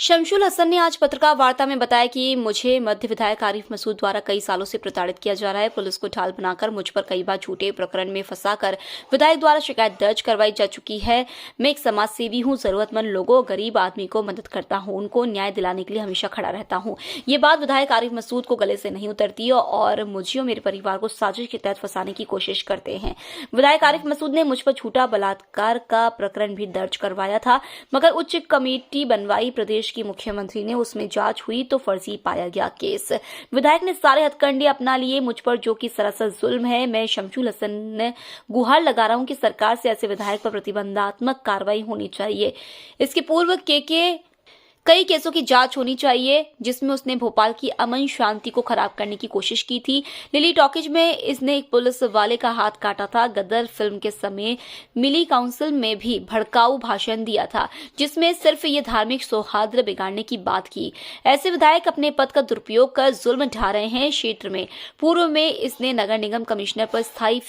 शमशुल हसन ने आज पत्रकार वार्ता में बताया कि मुझे मध्य विधायक आरिफ मसूद द्वारा कई सालों से प्रताड़ित किया जा रहा है। पुलिस को ढाल बनाकर मुझ पर कई बार झूठे प्रकरण में फंसाकर विधायक द्वारा शिकायत दर्ज करवाई जा चुकी है। मैं एक समाज सेवी हूँ, जरूरतमंद लोगों, गरीब आदमी को मदद करता हूँ, उनको न्याय दिलाने के लिए हमेशा खड़ा रहता हूँ। ये बात विधायक आरिफ मसूद को गले से नहीं उतरती और मुझे और मेरे परिवार को साजिश के तहत फंसाने की कोशिश करते हैं। विधायक आरिफ मसूद ने मुझ पर झूठा बलात्कार का प्रकरण भी दर्ज करवाया था, मगर उच्च कमेटी बनवाई प्रदेश की मुख्यमंत्री ने, उसमें जांच हुई तो फर्जी पाया गया केस। विधायक ने सारे हथकंडे अपना लिए मुझ पर, जो कि सरासर जुल्म है। मैं शमशुल हसन ने गुहार लगा रहा हूं कि सरकार से ऐसे विधायक पर प्रतिबंधात्मक कार्रवाई होनी चाहिए। इसके पूर्व के कई केसों की जांच होनी चाहिए, जिसमें उसने भोपाल की अमन शांति को खराब करने की कोशिश की थी। लिली टॉकीज में इसने एक पुलिस वाले का हाथ काटा था। गदर फिल्म के समय मिली काउंसिल में भी भड़काऊ भाषण दिया था, जिसमें सिर्फ ये धार्मिक सौहार्द बिगाड़ने की बात की। ऐसे विधायक अपने पद का दुरुपयोग कर जुल्म ढा रहे हैं क्षेत्र में। पूर्व में इसने नगर निगम कमिश्नर पर स्याही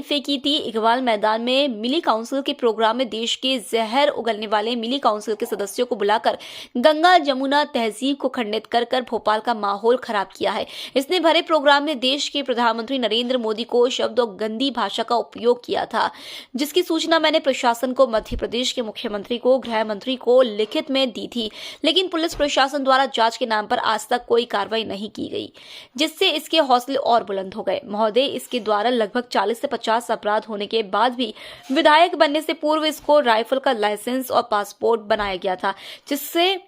फेंकी थी। इकबाल मैदान में मिली काउंसिल के प्रोग्राम में देश के जहर उगलने वाले मिली काउंसिल के सदस्यों को बुलाकर गंगा जमुना तहजीब को खंडित कर भोपाल का माहौल खराब किया है। इसने भरे प्रोग्राम में देश के प्रधानमंत्री नरेंद्र मोदी को शब्द और गंदी भाषा का उपयोग किया था, जिसकी सूचना मैंने प्रशासन को, मध्य प्रदेश के मुख्यमंत्री को, गृह मंत्री को लिखित में दी थी, लेकिन पुलिस प्रशासन द्वारा जांच के नाम पर आज तक कोई कार्रवाई नहीं की गई, जिससे इसके हौसले और बुलंद हो गए। महोदय, इसके द्वारा लगभग 40 से 50 अपराध होने के बाद भी विधायक बनने से पूर्व इसको राइफल का लाइसेंस और पासपोर्ट बनाया गया था, जिससे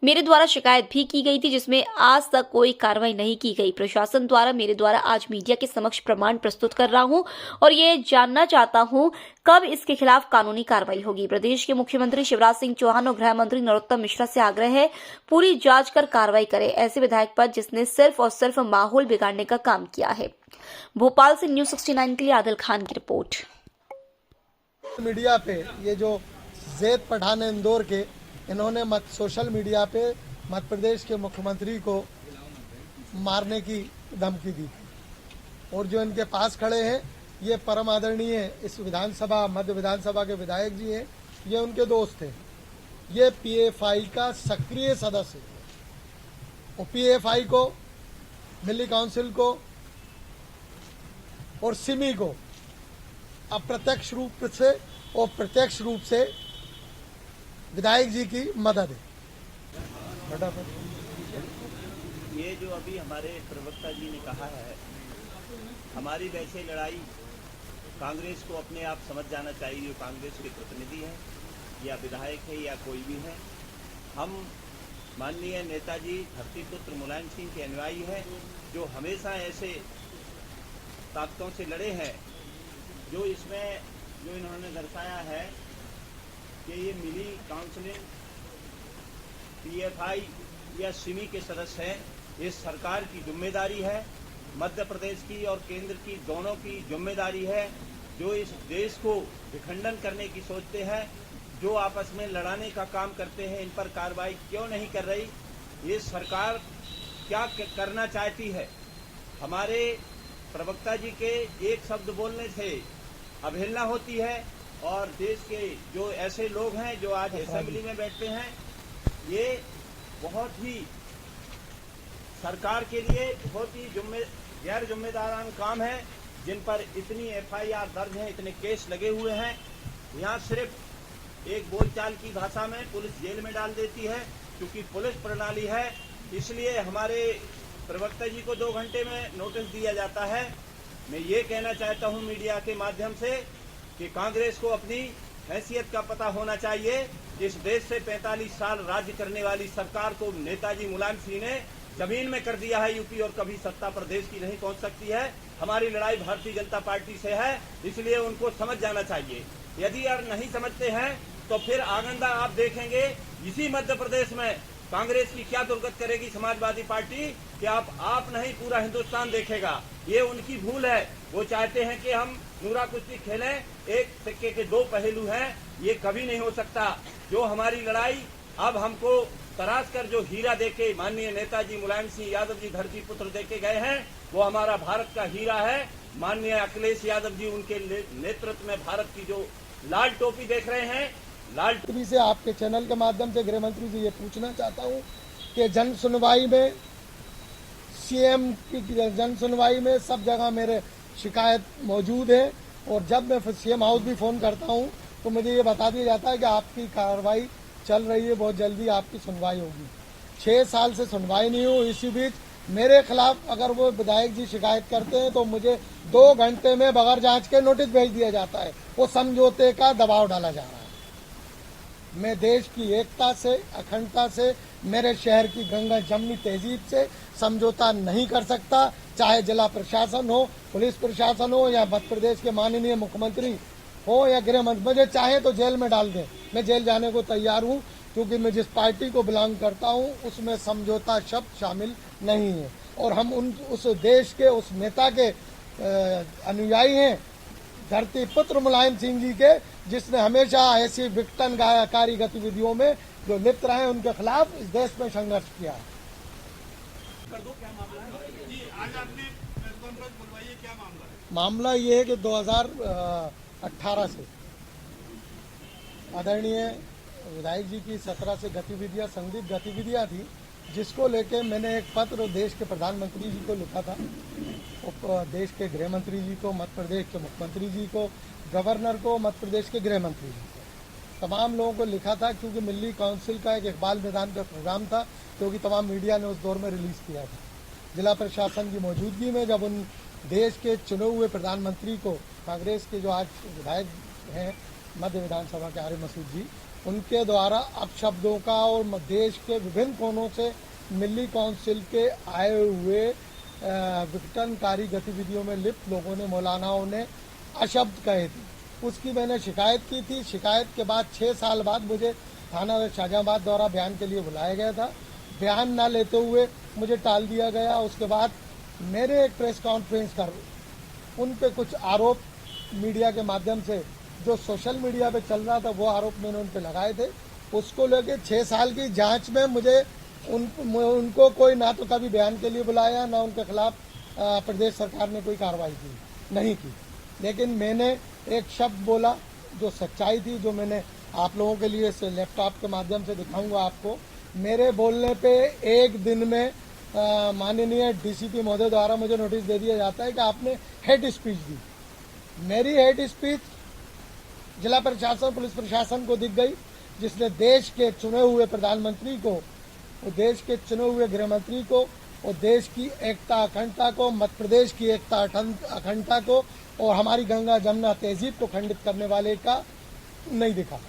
मेरे द्वारा शिकायत भी की गई थी, जिसमें आज तक कोई कार्रवाई नहीं की गई। प्रशासन द्वारा मेरे द्वारा आज मीडिया के समक्ष प्रमाण प्रस्तुत कर रहा हूं और ये जानना चाहता हूं कब इसके खिलाफ कानूनी कार्रवाई होगी। प्रदेश के मुख्यमंत्री शिवराज सिंह चौहान और गृह मंत्री नरोत्तम मिश्रा से आग्रह है, पूरी जांच कर कार्रवाई करें ऐसे विधायक पर जिसने सिर्फ और सिर्फ माहौल बिगाड़ने का काम किया है। भोपाल से न्यूज 69 के लिए आदिल खान की रिपोर्ट। मीडिया पे ये जो जैद पठान इंदौर के, इन्होंने सोशल मीडिया पे मध्य प्रदेश के मुख्यमंत्री को मारने की धमकी दी और जो इनके पास खड़े हैं ये परम आदरणीय इस विधानसभा, मध्य विधानसभा के विधायक जी हैं, ये उनके दोस्त हैं। ये पीएफआई का सक्रिय सदस्य है और पीएफआई को, मिली काउंसिल को और सिमी को अप्रत्यक्ष रूप से और प्रत्यक्ष रूप से विधायक जी की मदद है। ये जो अभी हमारे प्रवक्ता जी ने कहा है, हमारी वैसे लड़ाई कांग्रेस को अपने आप समझ जाना चाहिए, जो कांग्रेस के प्रतिनिधि है या विधायक है या कोई भी है। हम माननीय नेताजी धरतीपुत्र मुलायम सिंह के अनुयायी है, जो हमेशा ऐसे ताकतों से लड़े हैं। जो इसमें जो इन्होंने दर्शाया है कि ये मिली काउंसिलिंग पीएफआई या सिमी के सदस्य हैं, ये सरकार की जिम्मेदारी है, मध्य प्रदेश की और केंद्र की दोनों की जिम्मेदारी है। जो इस देश को विखंडन करने की सोचते हैं, जो आपस में लड़ाने का काम करते हैं, इन पर कार्रवाई क्यों नहीं कर रही? ये सरकार क्या करना चाहती है? हमारे प्रवक्ता जी के एक शब्द बोलने से अवहेलना होती है और देश के जो ऐसे लोग हैं जो आज असेंबली में बैठते हैं, ये बहुत ही सरकार के लिए बहुत ही गैर जिम्मेदाराना काम है, जिन पर इतनी एफआईआर दर्ज है, इतने केस लगे हुए हैं। यहाँ सिर्फ एक बोलचाल की भाषा में पुलिस जेल में डाल देती है, क्योंकि पुलिस प्रणाली है। इसलिए हमारे प्रवक्ता जी को 2 घंटे में नोटिस दिया जाता है। मैं ये कहना चाहता हूँ मीडिया के माध्यम से कि कांग्रेस को अपनी हैसियत का पता होना चाहिए। इस देश से 45 साल राज्य करने वाली सरकार को नेताजी मुलायम सिंह ने जमीन में कर दिया है यूपी, और कभी सत्ता प्रदेश की नहीं पहुंच सकती है। हमारी लड़ाई भारतीय जनता पार्टी से है, इसलिए उनको समझ जाना चाहिए। यदि आप नहीं समझते हैं तो फिर आगंदा आप देखेंगे इसी मध्य प्रदेश में कांग्रेस की क्या दुर्गत करेगी समाजवादी पार्टी, कि आप नहीं पूरा हिंदुस्तान देखेगा। ये उनकी भूल है। वो चाहते हैं कि हम नूरा कुश्ती खेलें, एक सिक्के के 2 पहलू हैं, ये कभी नहीं हो सकता। जो हमारी लड़ाई अब हमको तराश कर जो हीरा देके माननीय नेताजी मुलायम सिंह यादव जी धरती पुत्र देके गए हैं, वो हमारा भारत का हीरा है। माननीय अखिलेश यादव जी, उनके नेतृत्व में भारत की जो लाल टोपी देख रहे हैं, लाल टीवी से आपके चैनल के माध्यम से गृह मंत्री जी ये पूछना चाहता हूँ कि जन सुनवाई में सीएम की जन सुनवाई में सब जगह मेरे शिकायत मौजूद है और जब मैं सीएम हाउस भी फोन करता हूँ तो मुझे ये बता दिया जाता है कि आपकी कार्रवाई चल रही है, बहुत जल्दी आपकी सुनवाई होगी। 6 साल से सुनवाई नहीं हुई। इसी बीच मेरे खिलाफ अगर वो विधायक जी शिकायत करते हैं तो मुझे 2 घंटे में बगैर जांच के नोटिस भेज दिया जाता है। वो समझौते का दबाव डाला जा रहा है। मैं देश की एकता से, अखंडता से, मेरे शहर की गंगा जमनी तहजीब से समझौता नहीं कर सकता, चाहे जिला प्रशासन हो, पुलिस प्रशासन हो या मध्य प्रदेश के माननीय मुख्यमंत्री हो या गृह मंत्री। मुझे चाहे तो जेल में डाल दें, मैं जेल जाने को तैयार हूं, क्योंकि मैं जिस पार्टी को बिलोंग करता हूं उसमें समझौता शब्द शामिल नहीं है और हम उस देश के उस नेता के अनुयायी हैं, धरती पुत्र मुलायम सिंह जी के, जिसने हमेशा ऐसी विघटनकारी गतिविधियों में जो लिप्त रहे उनके खिलाफ इस देश में संघर्ष किया है। मामला ये है कि 2018 से आदरणीय विधायक जी की 17 से गतिविधियां, संदिग्ध गतिविधियां थी, जिसको लेके मैंने एक पत्र देश के प्रधानमंत्री जी को लिखा था, देश के गृह मंत्री जी को, मध्य प्रदेश के मुख्यमंत्री जी को, गवर्नर को, मध्य प्रदेश के गृह मंत्री जी को, तमाम लोगों को लिखा था, क्योंकि मिल्ली काउंसिल का एक इकबाल मैदान का प्रोग्राम था, क्योंकि तमाम मीडिया ने उस दौर में रिलीज किया था। जिला प्रशासन की मौजूदगी में जब उन देश के चुने हुए प्रधानमंत्री को, कांग्रेस के जो आज विधायक हैं मध्य विधानसभा के आरिफ मसूद जी, उनके द्वारा अपशब्दों का और देश के विभिन्न कोनों से मिल्ली काउंसिल के आए हुए विघटनकारी गतिविधियों में लिप्त लोगों ने, मौलानाओं ने अशब्द कहे थे। उसकी मैंने शिकायत की थी। शिकायत के बाद 6 साल बाद मुझे थाना शाहजहांबाद द्वारा बयान के लिए बुलाया गया था। बयान न लेते हुए मुझे टाल दिया गया। उसके बाद मेरे एक प्रेस कॉन्फ्रेंस कर उन पे कुछ आरोप मीडिया के माध्यम से जो सोशल मीडिया पे चल रहा था, वो आरोप मैंने उन पे लगाए थे। उसको लेके 6 साल की जांच में मुझे उनको कोई ना तो कभी बयान के लिए बुलाया, ना उनके खिलाफ प्रदेश सरकार ने कोई कार्रवाई नहीं की। लेकिन मैंने एक शब्द बोला जो सच्चाई थी, जो मैंने आप लोगों के लिए इस लैपटॉप के माध्यम से दिखाऊंगा आपको। मेरे बोलने पे एक दिन में माननीय डीसीपी महोदय द्वारा मुझे नोटिस दे दिया जाता है कि आपने हेट स्पीच दी। मेरी हेट स्पीच जिला प्रशासन, पुलिस प्रशासन को दिख गई, जिसने देश के चुने हुए प्रधानमंत्री को, वो देश के चुने हुए गृह मंत्री को, वो देश की एकता अखंडता को, मध्य प्रदेश की एकता अखंडता को और हमारी गंगा जमुना तहजीब को खंडित करने वाले का नहीं दिखा।